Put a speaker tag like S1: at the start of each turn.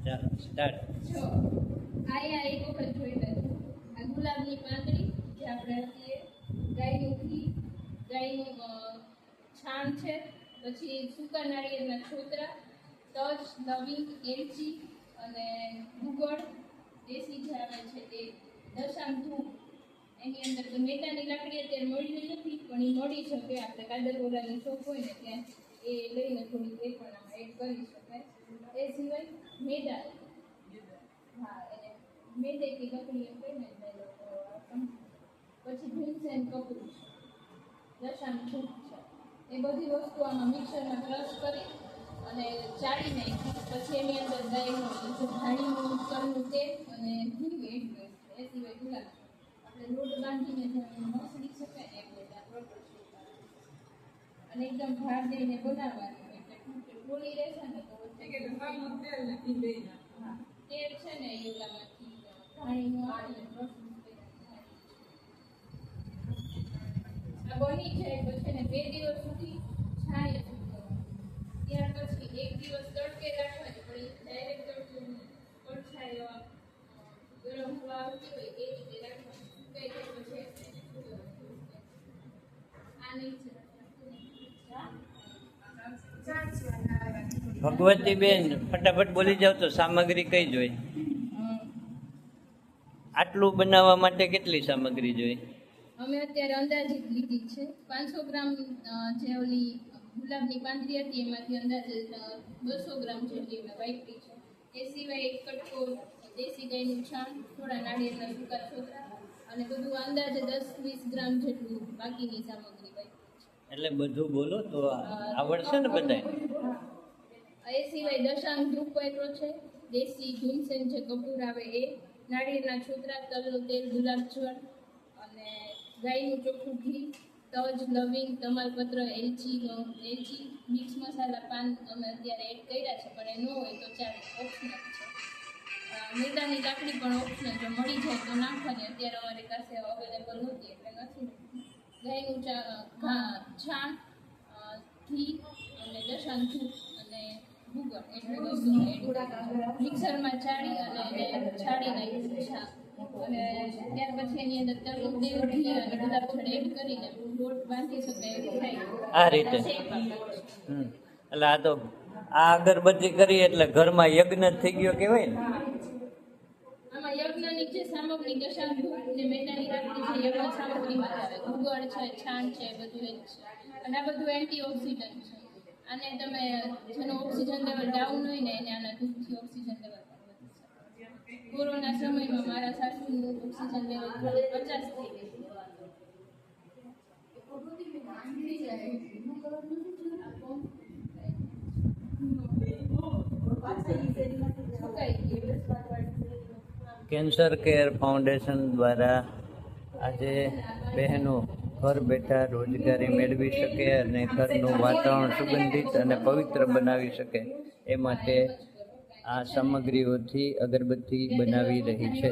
S1: ચાલો સ્ટાર્ટ.
S2: જો આયા એક વખત જોઈ લેજો. આ ગુલાબની પાંદડી જે આપણે હતીએ, ગાયનું ઘી, ગાયનું છાણ છે, પછી સૂકા નાળિયેરના છોતરા, તજ, લવિંગ, એલચી અને ગુગળ, દેશી જે આવે છે તે, દશામ ધૂપ. એની અંદર તો મેટાની લાકડી અત્યારે મળતી નથી, પણ એ મળી શકે. આપણે કાદરવોરાની શોપ હોય ને ત્યાં એ લઈને થોડી એ પણ આમાં એડ કરી શકાય. એ સિવાય મેદા, હા એને મેદે કે લકડી એમ કહીને પછી ભીમસેન કપૂર છે, દશામ ધૂપ છે. એ બધી વસ્તુ આમાં મિક્સરમાં ક્રશ કરી અને ચાળી નાખી. પછી એની અંદર ગાયનું ધાણીનું તલનું તેલ અને ઘી એડ કર્યું. એ સિવાય ગુલાબ આપણે લોટ બાંધીને મસળી શકાય ને એટલે પ્રોપર શેપ આવે અને એકદમ ભાર દઈને બનાવવાનું. એટલે ટોળી રહેશે ને તો હા તેલ છે ને એ ઓલામાંથી ધાણીનું આવે ને આ બની જાય પછી ને 2 દિવસ સુધી છાંય સૂકવવાનું. ત્યાર પછી 1 દિવસ તડકે રાખવાની, પણ ડાયરેક્ટ તડકે પડછાય એવા ગરમ હવા આવતી હોય એ રીતે રાખવાનું. સુકાઈ જાય પછી આ નહીં છે.
S1: ભગવતી બેન ફટાફટ બોલી જાવ તો સામગ્રી કઈ જોઈ? આટલું બનાવવા માટે કેટલી સામગ્રી જોઈ?
S2: અમે અત્યારે અંદાજિત લીધી છે 500 ગ્રામ જે ઓલી ગુલાબની પાંદડી હતી એમાંથી અંદાજે 200 ગ્રામ જેટલી મેં વાપરી છે. એ સિવાય 1 કટકો દેશી ગાયનું છાણ, થોડા નાળિયેરના સૂકા છોતરા અને બધું અંદાજે 10-20 ગ્રામ જેટલું બાકીની સામગ્રી વાપરી છે.
S1: એટલે બધું બોલો તો આવડશે ને બધાય.
S2: એ સિવાય દશાંગ ધૂપ વાપરો છે, દેશી ભીમસેન જે કપૂર આવે એ, નાળિયેરના છોતરા, તલનું તેલ, ગુલાબજળ અને ગાયનું ચોખ્ખું ઘી, તજ, લવિંગ, તમાલપત્ર, એલચી, મિક્સ મસાલા પાન અમે અત્યારે એડ કર્યા છે, પણ એ ન હોય તો ચાલે, ઓપ્શનલ છે. મેદાની લાકડી પણ ઓપ્શનલ, જો મળી જાય તો નાખવાની. અત્યારે અમારી પાસે અવેલેબલ નહોતી એટલે નથી. ગાયનું છાણ, ઘી અને દશાંગ ધૂપ અને ગુગળ એટલી વસ્તુ મિક્સરમાં ચાળી અને એને છાડી નાખી છાપ. અને ત્યાર પછી એની અંદર તલનું તેલ, ઘી અને ગુલાબજળ એડ કરીને લોટ બાંધી શકાય એવી થાય
S1: આ રીતે. એટલે આ તો આ અગરબત્તી કરી એટલે ઘરમાં યજ્ઞ થઈ ગયો કહેવાય ને.
S2: આમાં યજ્ઞની જે સામગ્રી દશાંગ ધૂપ ને મેદાની લાકડી છે યજ્ઞ સામગ્રીમાં આવે. ગુગળ છે, છાણ છે, બધું એ જ છે. અને આ બધું એન્ટીઓક્સિડન્ટ છે. આને તમે જેનો ઓક્સિજન લેવલ ડાઉન હોય ને એને આના ધૂપથી ઓક્સિજન લેવલ પણ વધી શકે. કોરોના સમયમાં મારા સાસુનું ઓક્સિજન લેવલ 50 થઈ ગયું.
S1: કેન્સર કેર ફાઉન્ડેશન દ્વારા આજે બહેનો ઘર બેઠા રોજગારી મેળવી શકે અને ઘરનું વાતાવરણ સુગંધિત અને પવિત્ર બનાવી શકે એ માટે આ સામગ્રીઓથી અગરબત્તી બનાવી રહી છે.